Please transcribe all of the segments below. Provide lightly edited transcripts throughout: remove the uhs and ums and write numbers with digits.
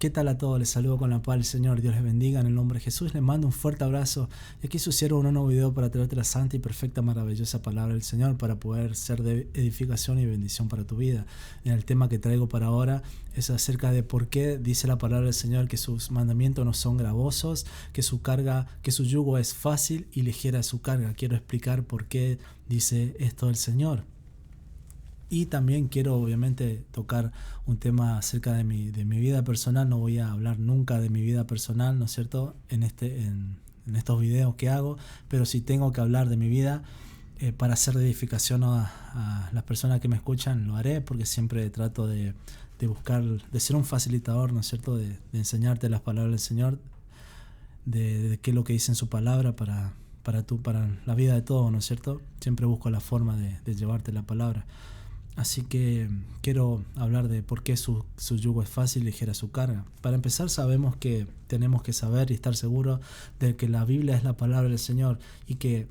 ¿Qué tal a todos? Les saludo con la paz del Señor. Dios les bendiga en el nombre de Jesús. Les mando un fuerte abrazo. Y aquí su siervo un nuevo video para traerte la santa y perfecta, maravillosa palabra del Señor para poder ser de edificación y bendición para tu vida. En el tema que traigo para ahora es acerca de por qué dice la palabra del Señor que sus mandamientos no son gravosos, que su yugo es fácil y ligera su carga. Quiero explicar por qué dice esto el Señor. Y también quiero obviamente tocar un tema acerca de mi vida personal. No voy a hablar nunca de mi vida personal, ¿no es cierto? En estos videos que hago, pero si tengo que hablar de mi vida para hacer de edificación a las personas que me escuchan, lo haré, porque siempre trato de buscar, de ser un facilitador, ¿no es cierto? De enseñarte las palabras del Señor, de qué es lo que dice en su palabra para la vida de todos, ¿no es cierto? Siempre busco la forma de llevarte la palabra. Así que quiero hablar de por qué su yugo es fácil y ligera su carga. Para empezar, sabemos que tenemos que saber y estar seguros de que la Biblia es la palabra del Señor y que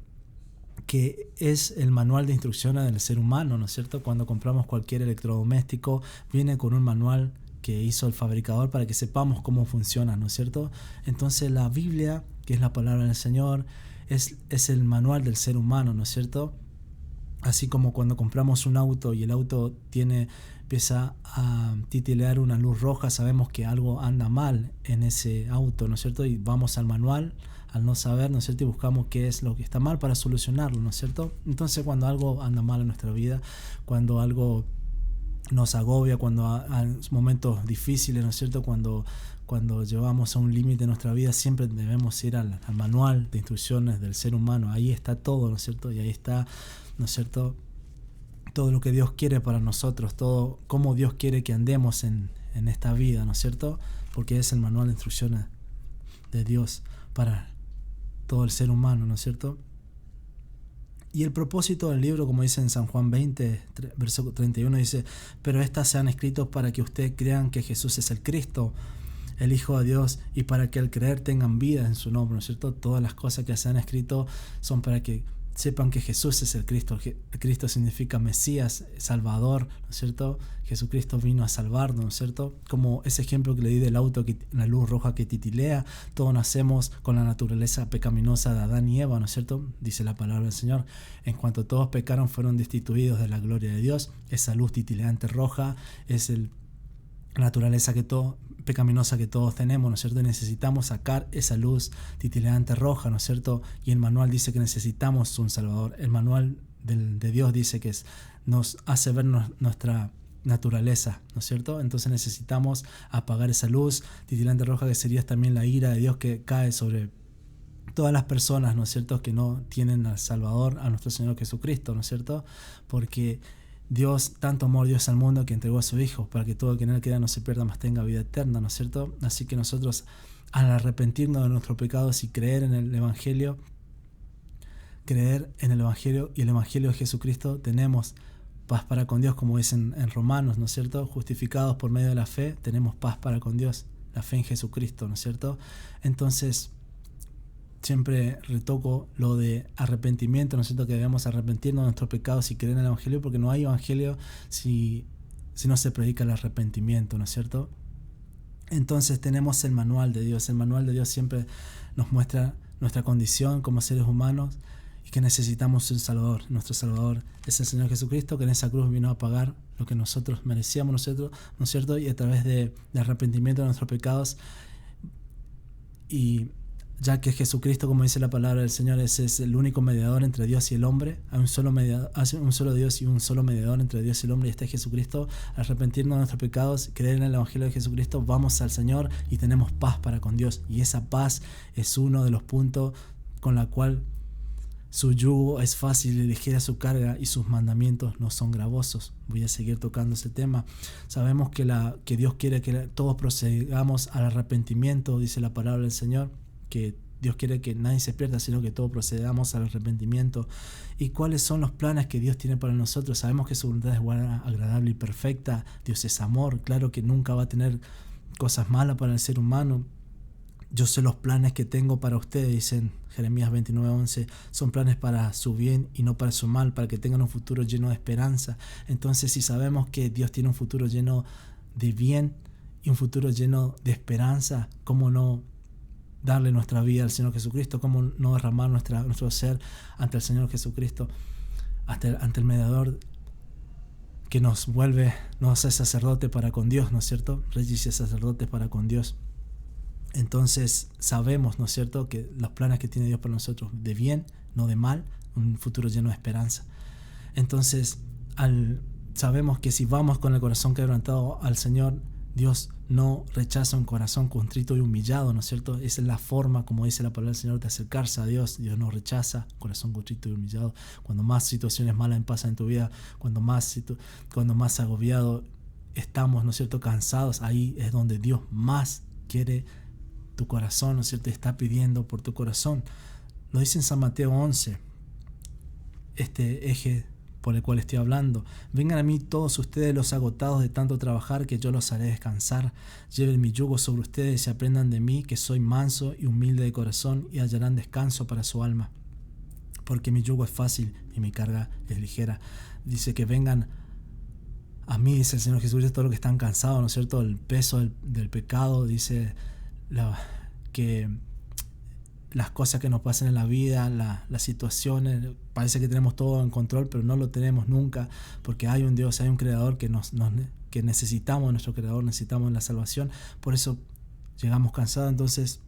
es el manual de instrucciones del ser humano, ¿no es cierto? Cuando compramos cualquier electrodoméstico, viene con un manual que hizo el fabricador para que sepamos cómo funciona, ¿no es cierto? Entonces la Biblia, que es la palabra del Señor, es el manual del ser humano, ¿no es cierto? Así como cuando compramos un auto y el auto empieza a titilear una luz roja, sabemos que algo anda mal en ese auto, ¿no es cierto? Y vamos al manual, al no saber, ¿no es cierto? Y buscamos qué es lo que está mal para solucionarlo, ¿no es cierto? Entonces, cuando algo anda mal en nuestra vida, cuando algo nos agobia, cuando hay momentos difíciles, ¿no es cierto? Cuando llevamos a un límite de nuestra vida, siempre debemos ir al manual de instrucciones del ser humano. Ahí está todo, ¿no es cierto? Y ahí está, ¿no es cierto?, todo lo que Dios quiere para nosotros, todo cómo Dios quiere que andemos en esta vida, ¿no es cierto? Porque es el manual de instrucciones de Dios para todo el ser humano, ¿no es cierto? Y el propósito del libro, como dice en San Juan 20, verso 31, dice: pero estas se han escrito para que ustedes crean que Jesús es el Cristo, el Hijo de Dios, y para que al creer tengan vida en su nombre, ¿no es cierto? Todas las cosas que se han escrito son para que sepan que Jesús es el Cristo. El Cristo significa Mesías, Salvador, ¿no es cierto? Jesucristo vino a salvarnos, ¿no es cierto? Como ese ejemplo que le di del auto, la luz roja que titilea, todos nacemos con la naturaleza pecaminosa de Adán y Eva, ¿no es cierto? Dice la palabra del Señor: en cuanto todos pecaron, fueron destituidos de la gloria de Dios. Esa luz titileante roja es la naturaleza pecaminosa que todos tenemos, ¿no es cierto? Y necesitamos sacar esa luz titileante roja, ¿no es cierto? Y el manual dice que necesitamos un Salvador. El manual de Dios dice que nos hace ver nuestra naturaleza, ¿no es cierto? Entonces necesitamos apagar esa luz titileante roja, que sería también la ira de Dios que cae sobre todas las personas, ¿no es cierto?, que no tienen al Salvador, a nuestro Señor Jesucristo, ¿no es cierto? Porque Dios, tanto amor Dios al mundo que entregó a su Hijo para que todo el que en él crea no se pierda, mas tenga vida eterna, ¿no es cierto? Así que nosotros, al arrepentirnos de nuestros pecados y creer en el Evangelio y el Evangelio de Jesucristo, tenemos paz para con Dios, como dicen en Romanos, ¿no es cierto? Justificados por medio de la fe, tenemos paz para con Dios, la fe en Jesucristo, ¿no es cierto? Entonces, siempre retoco lo de arrepentimiento, ¿no es cierto? Que debemos arrepentirnos de nuestros pecados y creer en el Evangelio, porque no hay Evangelio si no se predica el arrepentimiento, ¿no es cierto? Entonces tenemos el manual de Dios. El manual de Dios siempre nos muestra nuestra condición como seres humanos y que necesitamos un Salvador. Nuestro Salvador es el Señor Jesucristo, que en esa cruz vino a pagar lo que nosotros merecíamos, ¿no es cierto? Y a través de arrepentimiento de nuestros pecados, y ya que Jesucristo, como dice la palabra del Señor, es el único mediador entre Dios y el hombre. Hay un solo Dios y un solo mediador entre Dios y el hombre, y este es Jesucristo. Al arrepentirnos de nuestros pecados, creer en el Evangelio de Jesucristo, vamos al Señor y tenemos paz para con Dios. Y esa paz es uno de los puntos con la cual su yugo es fácil y ligera su carga, y sus mandamientos no son gravosos. Voy a seguir tocando ese tema. Sabemos que Dios quiere que todos procedamos al arrepentimiento, dice la palabra del Señor, que Dios quiere que nadie se pierda, sino que todos procedamos al arrepentimiento. ¿Y cuáles son los planes que Dios tiene para nosotros? Sabemos que su voluntad es buena, agradable y perfecta. Dios es amor. Claro que nunca va a tener cosas malas para el ser humano. Yo sé los planes que tengo para ustedes, dicen Jeremías 29:11, son planes para su bien y no para su mal, para que tengan un futuro lleno de esperanza. Entonces, si sabemos que Dios tiene un futuro lleno de bien y un futuro lleno de esperanza, cómo no darle nuestra vida al Señor Jesucristo, cómo no derramar nuestro ser ante el Señor Jesucristo, ante el mediador que nos hace sacerdote para con Dios, ¿no es cierto? Reyes y sacerdotes para con Dios. Entonces sabemos, ¿no es cierto?, que los planes que tiene Dios para nosotros, de bien, no de mal, un futuro lleno de esperanza. Entonces, sabemos que si vamos con el corazón quebrantado al Señor, Dios no rechaza un corazón contrito y humillado, ¿no es cierto? Esa es la forma, como dice la palabra del Señor, de acercarse a Dios. Dios no rechaza un corazón contrito y humillado. Cuando más situaciones malas pasan en tu vida, cuando más agobiado estamos, ¿no es cierto?, cansados, ahí es donde Dios más quiere tu corazón, ¿no es cierto?, está pidiendo por tu corazón. Lo dice en San Mateo 11, este eje por el cual estoy hablando. Vengan a mí todos ustedes los agotados de tanto trabajar, que yo los haré descansar. Lleven mi yugo sobre ustedes y aprendan de mí, que soy manso y humilde de corazón, y hallarán descanso para su alma. Porque mi yugo es fácil y mi carga es ligera. Dice que vengan a mí, dice el Señor Jesucristo, todos los que están cansados, ¿no es cierto? El peso del pecado, dice que las cosas que nos pasan en la vida, las situaciones, parece que tenemos todo en control, pero no lo tenemos nunca, porque hay un Dios, hay un Creador que necesitamos, nuestro Creador, necesitamos la salvación. Por eso llegamos cansados. Entonces,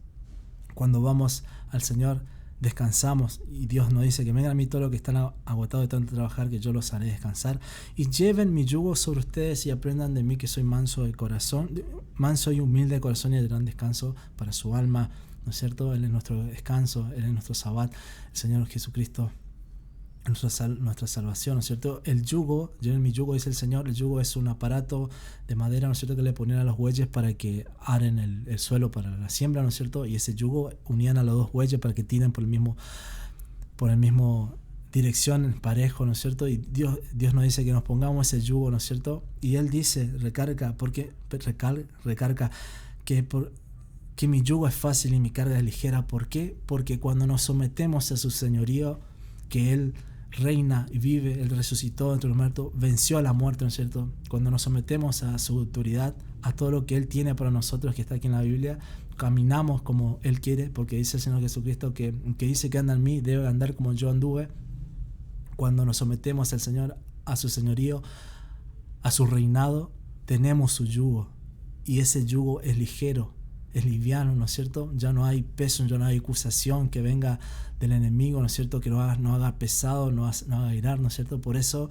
cuando vamos al Señor, descansamos, y Dios nos dice que vengan a mí todos los que están agotados de tanto trabajar, que yo los haré descansar, y lleven mi yugo sobre ustedes y aprendan de mí, que soy manso y humilde de corazón, y hallarán descanso para su alma, ¿no es cierto? Él es nuestro descanso, Él es nuestro sabbat, el Señor Jesucristo, nuestra salvación, ¿no es cierto? El yugo, lleven mi yugo, dice el Señor. El yugo es un aparato de madera, ¿no es cierto?, que le ponían a los bueyes para que aren el suelo para la siembra, ¿no es cierto? Y ese yugo unían a los dos bueyes para que tiren por el mismo dirección, parejo, ¿no es cierto? Y Dios nos dice que nos pongamos ese yugo, ¿no es cierto? Y Él dice, recarga que mi yugo es fácil y mi carga es ligera. ¿Por qué? Porque cuando nos sometemos a su señorío, que Él reina y vive, Él resucitó entre los muertos, venció a la muerte, ¿no es cierto? Cuando nos sometemos a su autoridad, a todo lo que Él tiene para nosotros, que está aquí en la Biblia, caminamos como Él quiere, porque dice el Señor Jesucristo que dice que anda en mí, debe andar como yo anduve. Cuando nos sometemos al Señor, a su señorío, a su reinado, tenemos su yugo, y ese yugo es ligero, es liviano, ¿no es cierto? Ya no hay peso, ya no hay acusación que venga del enemigo, ¿no es cierto?, que no haga pesado, no haga irar, ¿no es cierto? Por eso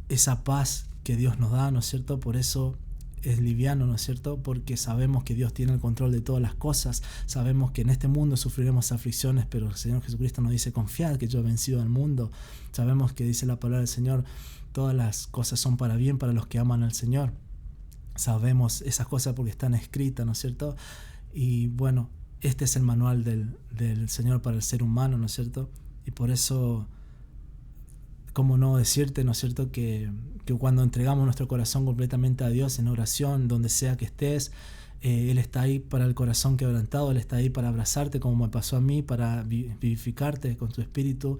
esa paz que Dios nos da, ¿no es cierto? Por eso es liviano, ¿no es cierto? Porque sabemos que Dios tiene el control de todas las cosas. Sabemos que en este mundo sufriremos aflicciones, pero el Señor Jesucristo nos dice: confiad que yo he vencido al mundo. Sabemos que dice la palabra del Señor: todas las cosas son para bien para los que aman al Señor. Sabemos esas cosas porque están escritas, ¿no es cierto? Y bueno, este es el manual del Señor para el ser humano, ¿no es cierto? Y por eso, ¿cómo no decirte, ¿no es cierto?, que cuando entregamos nuestro corazón completamente a Dios en oración, donde sea que estés, Él está ahí para el corazón quebrantado, Él está ahí para abrazarte, como me pasó a mí, para vivificarte con tu espíritu,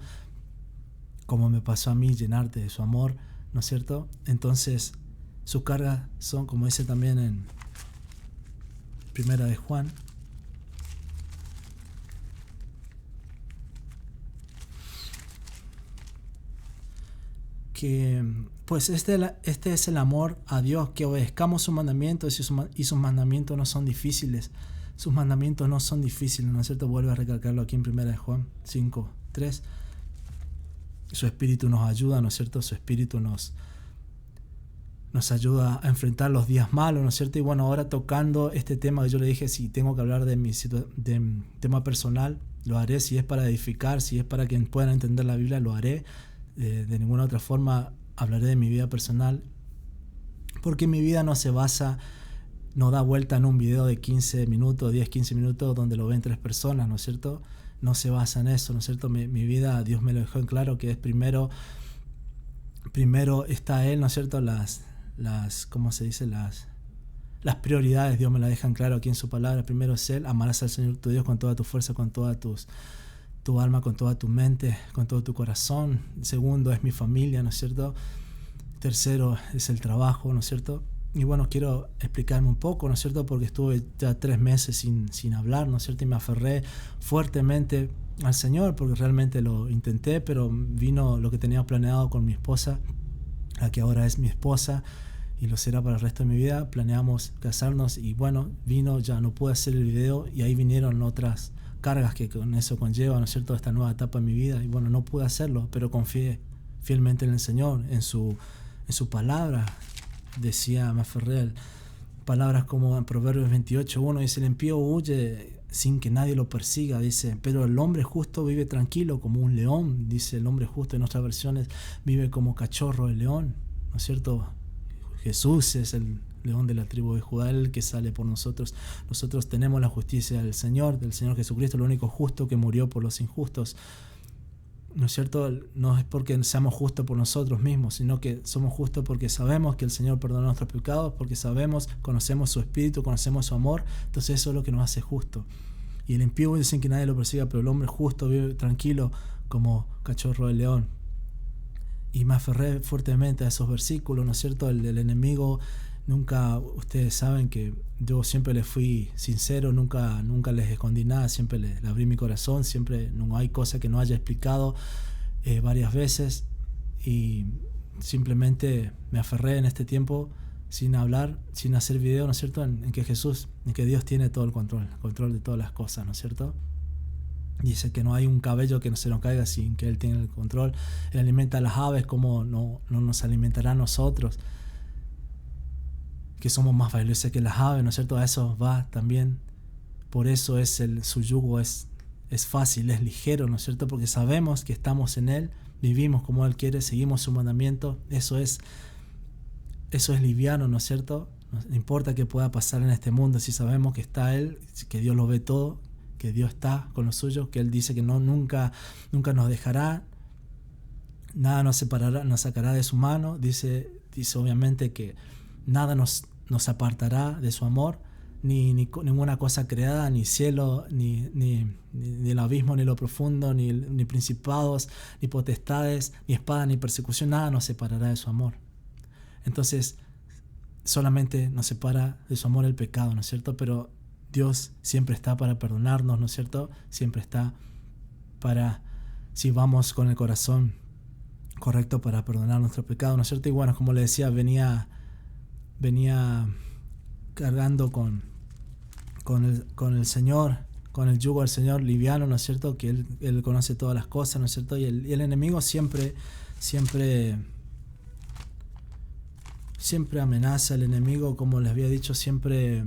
como me pasó a mí, llenarte de su amor, ¿no es cierto? Entonces, sus cargas son, como dice también en Primera de Juan, que pues este es el amor a Dios, que obedezcamos sus mandamientos, y sus mandamientos no son difíciles. Sus mandamientos no son difíciles, ¿no es cierto? Vuelve a recalcarlo aquí en Primera de Juan 5:3. Su espíritu nos ayuda, ¿no es cierto? Su espíritu nos ayuda a enfrentar los días malos, ¿no es cierto? Y bueno, ahora tocando este tema que yo le dije, si tengo que hablar de mi tema personal, lo haré. Si es para edificar, si es para que puedan entender la Biblia, lo haré. De ninguna otra forma hablaré de mi vida personal, porque mi vida no da vuelta en un video de 15 minutos, 10-15 minutos, donde lo ven 3 personas, ¿no es cierto? No se basa en eso, ¿no es cierto? Mi vida, Dios me lo dejó en claro, que es primero está Él, ¿no es cierto? ¿Cómo se dice? Las prioridades, Dios me las deja en claro aquí en su palabra. Primero es Él. Amarás al Señor tu Dios con toda tu fuerza, con toda tu alma, con toda tu mente, con todo tu corazón. Segundo es mi familia, ¿no es cierto? Tercero es el trabajo, ¿no es cierto? Y bueno, quiero explicarme un poco, ¿no es cierto? Porque estuve ya 3 meses sin hablar, ¿no es cierto? Y me aferré fuertemente al Señor porque realmente lo intenté, pero vino lo que tenía planeado con mi esposa, la que ahora es mi esposa y lo será para el resto de mi vida. Planeamos casarnos y bueno, vino, ya no pude hacer el video y ahí vinieron otras cargas que con eso conlleva, ¿no es cierto? Esta nueva etapa en mi vida y bueno, no pude hacerlo, pero confié fielmente en el Señor, en su palabra. Decía, me aferré a palabras como en Proverbios 28:1 dice: el impío huye sin que nadie lo persiga, dice, pero el hombre justo vive tranquilo como un león, dice. El hombre justo en nuestras versiones vive como cachorro de león, ¿no es cierto? Jesús es el león de la tribu de Judá, el que sale por nosotros. Nosotros tenemos la justicia del Señor Jesucristo, el único justo que murió por los injustos. ¿No es cierto? No es porque seamos justos por nosotros mismos, sino que somos justos porque sabemos que el Señor perdona nuestros pecados, porque conocemos su espíritu, conocemos su amor. Entonces eso es lo que nos hace justos. Y el impío dicen que nadie lo persiga, pero el hombre justo vive tranquilo como cachorro de león. Y me aferré fuertemente a esos versículos, ¿no es cierto? El enemigo, nunca, ustedes saben que yo siempre les fui sincero, nunca les escondí nada, siempre les abrí mi corazón, siempre no hay cosa que no haya explicado varias veces, y simplemente me aferré en este tiempo sin hablar, sin hacer video, ¿no es cierto? En que Dios tiene todo el control de todas las cosas, ¿no es cierto? Dice que no hay un cabello que no se nos caiga sin que Él tenga el control. Él alimenta a las aves, como no nos alimentará a nosotros, que somos más valiosos que las aves, ¿no es cierto? A eso va también. Por eso su yugo es fácil, es ligero, ¿no es cierto? Porque sabemos que estamos en Él, vivimos como Él quiere, seguimos su mandamiento. Eso es liviano, ¿no es cierto? No importa qué pueda pasar en este mundo, si sabemos que está Él, que Dios lo ve todo, que Dios está con los suyos, que Él dice que nunca nos dejará, nada nos separará, nos sacará de su mano. Dice obviamente que nada nos apartará de su amor, ni ninguna cosa creada, ni cielo, ni el abismo, ni lo profundo, ni principados, ni potestades, ni espada, ni persecución, nada nos separará de su amor. Entonces, solamente nos separa de su amor el pecado, ¿no es cierto? Pero Dios siempre está para perdonarnos, ¿no es cierto? Siempre está si vamos con el corazón correcto, para perdonar nuestro pecado, ¿no es cierto? Y bueno, como le decía, venía cargando con el Señor, con el yugo del Señor liviano, ¿no es cierto? Que Él conoce todas las cosas, ¿no es cierto? Y el enemigo siempre amenaza. El enemigo, como les había dicho, siempre...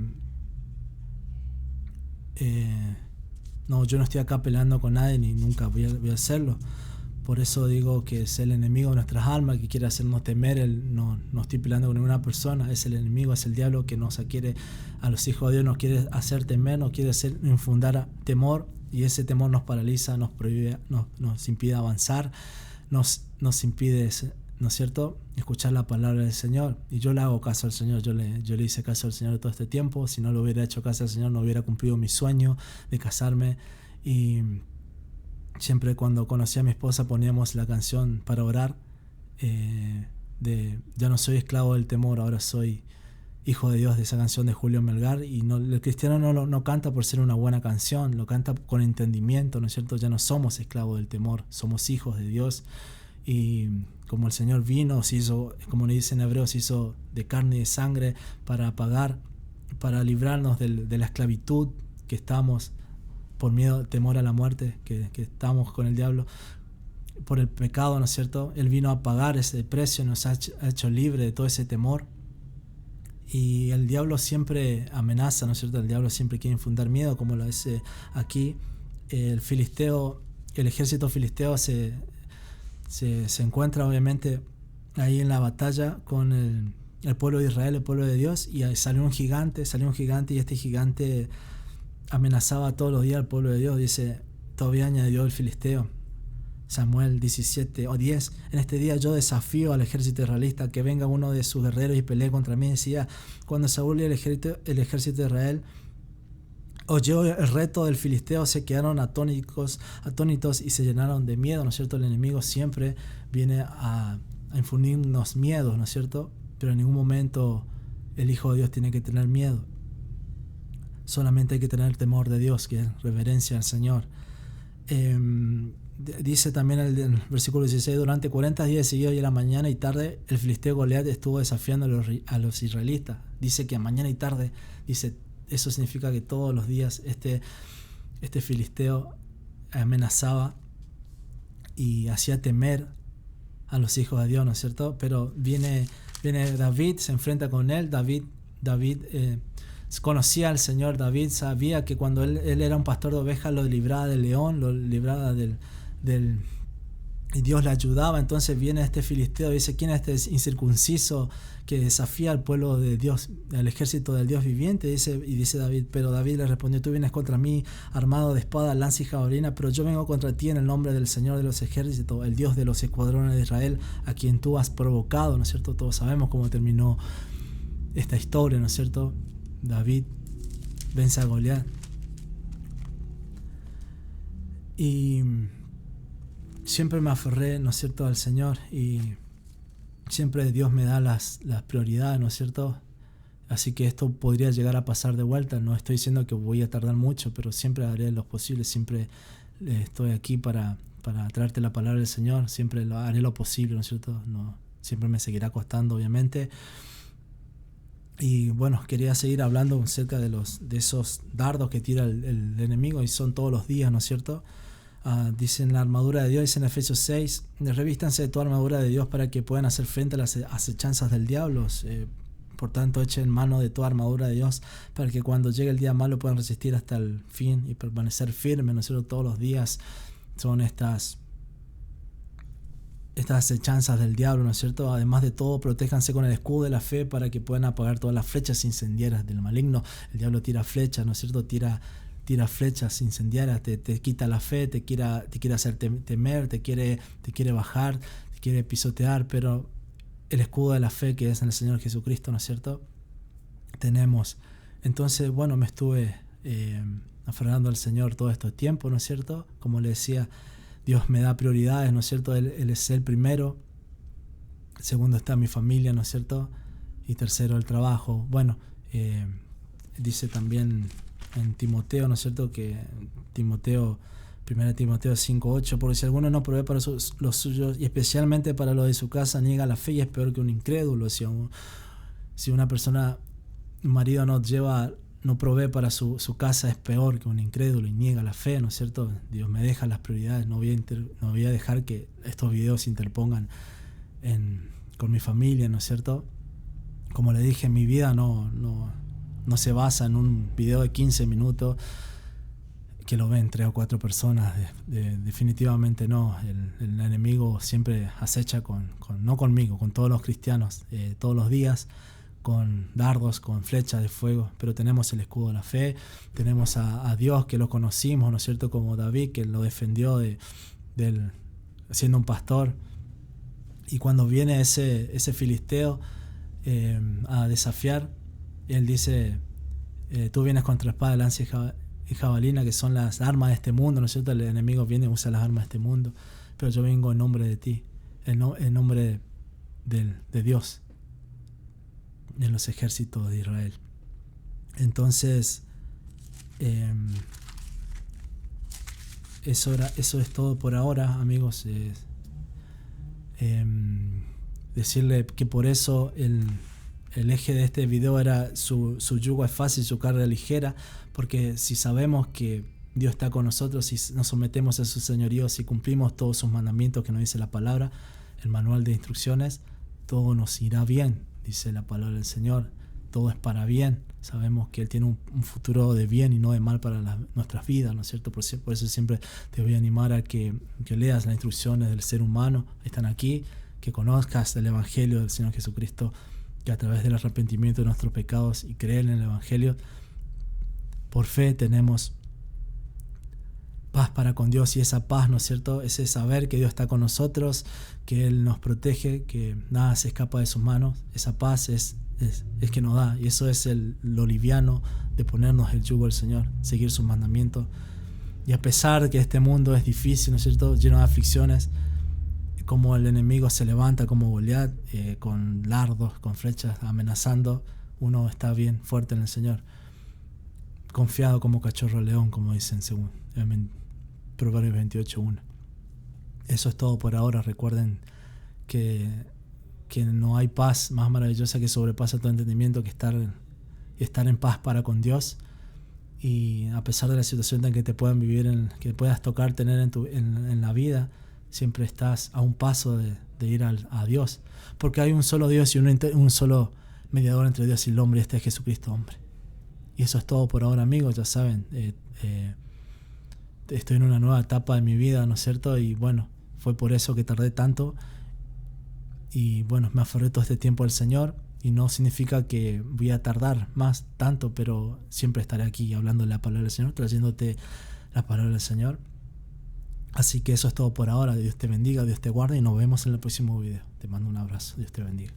yo no estoy acá peleando con nadie, ni nunca voy a hacerlo. Por eso digo que es el enemigo de nuestras almas, que quiere hacernos temer. No estoy peleando con ninguna persona, es el enemigo, es el diablo que a los hijos de Dios nos quiere hacer temer, nos quiere infundar temor, y ese temor nos paraliza, nos prohíbe, nos impide avanzar, nos impide, ¿no es cierto?, escuchar la palabra del Señor. Y yo le hago caso al Señor, yo le hice caso al Señor todo este tiempo. Si no le hubiera hecho caso al Señor, no hubiera cumplido mi sueño de casarme. Y siempre cuando conocí a mi esposa poníamos la canción para orar, de ya no soy esclavo del temor, ahora soy hijo de Dios, de esa canción de Julio Melgar. Y el cristiano no canta por ser una buena canción, lo canta con entendimiento, ¿no es cierto? Ya no somos esclavos del temor, somos hijos de Dios. Y como el Señor vino, se hizo, como le dice en hebreo, se hizo de carne y de sangre para librarnos de la esclavitud que estamos por miedo, temor a la muerte, que estamos con el diablo por el pecado, ¿no es cierto? Él vino a pagar ese precio, nos ha hecho libre de todo ese temor. Y el diablo siempre amenaza, ¿no es cierto? El diablo siempre quiere infundar miedo, como lo dice aquí. El ejército filisteo se encuentra obviamente ahí en la batalla con el pueblo de Israel, el pueblo de Dios, y ahí salió un gigante, y este gigante amenazaba todos los días al pueblo de Dios. Dice, todavía añadió el filisteo, Samuel 17:10, en este día yo desafío al ejército israelita, que venga uno de sus guerreros y pelee contra mí. Decía, cuando Saúl y el ejército de Israel oyó el reto del filisteo, se quedaron atónitos y se llenaron de miedo, ¿no es cierto? El enemigo siempre viene a infundirnos miedos, ¿no es cierto? Pero en ningún momento el Hijo de Dios tiene que tener miedo. Solamente hay que tener temor de Dios, que es reverencia al Señor. Dice también el versículo 16: durante 40 días seguidos y a la mañana y tarde el filisteo Goliat estuvo desafiando a los israelitas. Dice que a mañana y tarde, dice, eso significa que todos los días este filisteo amenazaba y hacía temer a los hijos de Dios, ¿no es cierto? Pero viene David, se enfrenta con él. David conocía al Señor. David sabía que cuando él era un pastor de ovejas, lo libraba del león, lo libraba y Dios le ayudaba. Entonces viene este filisteo y dice: ¿quién es este incircunciso que desafía al pueblo de Dios, al ejército del Dios viviente? Dice David, pero David le respondió: tú vienes contra mí armado de espada, lanza y jabalina, pero yo vengo contra ti en el nombre del Señor de los ejércitos, el Dios de los escuadrones de Israel, a quien tú has provocado, ¿no es cierto? Todos sabemos cómo terminó esta historia, ¿no es cierto? David vence a Goliat. Y siempre me aferré, ¿no es cierto?, al Señor, y siempre Dios me da las prioridades, ¿no es cierto? Así que esto podría llegar a pasar de vuelta. No estoy diciendo que voy a tardar mucho, pero siempre haré lo posible. Siempre estoy aquí para traerte la palabra del Señor. Siempre haré lo posible, ¿no es cierto? No, siempre me seguirá costando, obviamente. Y bueno, quería seguir hablando acerca de esos dardos que tira el enemigo, y son todos los días, ¿no es cierto? Dice en la armadura de Dios, dice en Efesios 6: revístanse de toda armadura de Dios para que puedan hacer frente a las acechanzas del diablo. Por tanto, echen mano de toda armadura de Dios para que cuando llegue el día malo puedan resistir hasta el fin y permanecer firmes, ¿no es cierto? Todos los días son estas acechanzas del diablo, ¿no es cierto? Además de todo, protéjanse con el escudo de la fe para que puedan apagar todas las flechas incendiarias del maligno. El diablo tira flechas, ¿no es cierto? Tira flechas incendiarias, te quita la fe, te quiere hacer temer, te quiere bajar, te quiere pisotear, pero el escudo de la fe, que es en el Señor Jesucristo, ¿no es cierto?, tenemos. Entonces, bueno, me estuve aferrando al Señor todo este tiempo, ¿no es cierto? Como le decía, Dios me da prioridades, ¿no es cierto? Él es el primero. Segundo está mi familia, ¿no es cierto? Y tercero, el trabajo. Bueno, dice también en Timoteo, ¿no es cierto?, que 1 Timoteo 5:8: porque si alguno no provee para los suyos, y especialmente para los de su casa, niega la fe y es peor que un incrédulo. Si una persona, un marido no provee para su casa, es peor que un incrédulo y niega la fe, ¿no es cierto? Dios me deja las prioridades. No voy a dejar que estos videos se interpongan con mi familia, ¿no es cierto? Como le dije, mi vida no se basa en un video de 15 minutos que lo ven 3 o 4 personas. Definitivamente no. El enemigo siempre acecha no conmigo, con todos los cristianos, todos los días, con dardos, con flechas de fuego. Pero tenemos el escudo de la fe, tenemos a Dios, que lo conocimos, ¿no es cierto?, como David, que lo defendió siendo un pastor. Y cuando viene ese filisteo a desafiar, él dice: tú vienes contra espada, lanza y jabalina, que son las armas de este mundo, ¿no es cierto? El enemigo viene y usa las armas de este mundo, pero yo vengo en nombre de ti, en nombre de Dios, en los ejércitos de Israel. Entonces, eso es todo por ahora, amigos. Decirle que por eso el eje de este video era su yugo es fácil, su carga ligera, porque si sabemos que Dios está con nosotros, si nos sometemos a su señorío, si cumplimos todos sus mandamientos que nos dice la palabra, el manual de instrucciones, todo nos irá bien, dice la palabra del Señor. Todo es para bien. Sabemos que Él tiene un futuro de bien y no de mal para nuestras vidas, ¿no es cierto? Por eso siempre te voy a animar a que leas las instrucciones del ser humano, están aquí, que conozcas el Evangelio del Señor Jesucristo, que a través del arrepentimiento de nuestros pecados y creer en el Evangelio, por fe tenemos paz para con Dios. Y esa paz, ¿no es cierto?, ese saber que Dios está con nosotros, que Él nos protege, que nada se escapa de sus manos. Esa paz es que nos da, y eso es lo liviano de ponernos el yugo del Señor, seguir sus mandamientos. Y a pesar que este mundo es difícil, ¿no es cierto?, lleno de aflicciones, como el enemigo se levanta como Goliat, con dardos, con flechas, amenazando, uno está bien fuerte en el Señor, confiado como cachorro león, como dicen según Proverbios 28:1. Eso es todo por ahora. Recuerden que no hay paz más maravillosa que sobrepasa todo entendimiento que estar en paz para con Dios. Y a pesar de la situación en que te puedan vivir, que puedas tener en la vida, siempre estás a un paso de ir a Dios, porque hay un solo Dios y un solo mediador entre Dios y el hombre, y este es Jesucristo hombre. Y eso es todo por ahora, amigos. Ya saben, estoy en una nueva etapa de mi vida, ¿no es cierto? Y bueno, fue por eso que tardé tanto, y bueno, me aferré todo este tiempo al Señor, y no significa que voy a tardar más tanto, pero siempre estaré aquí hablando la palabra del Señor, trayéndote la palabra del Señor. Así que eso es todo por ahora. Dios te bendiga, Dios te guarde, y nos vemos en el próximo video. Te mando un abrazo. Dios te bendiga.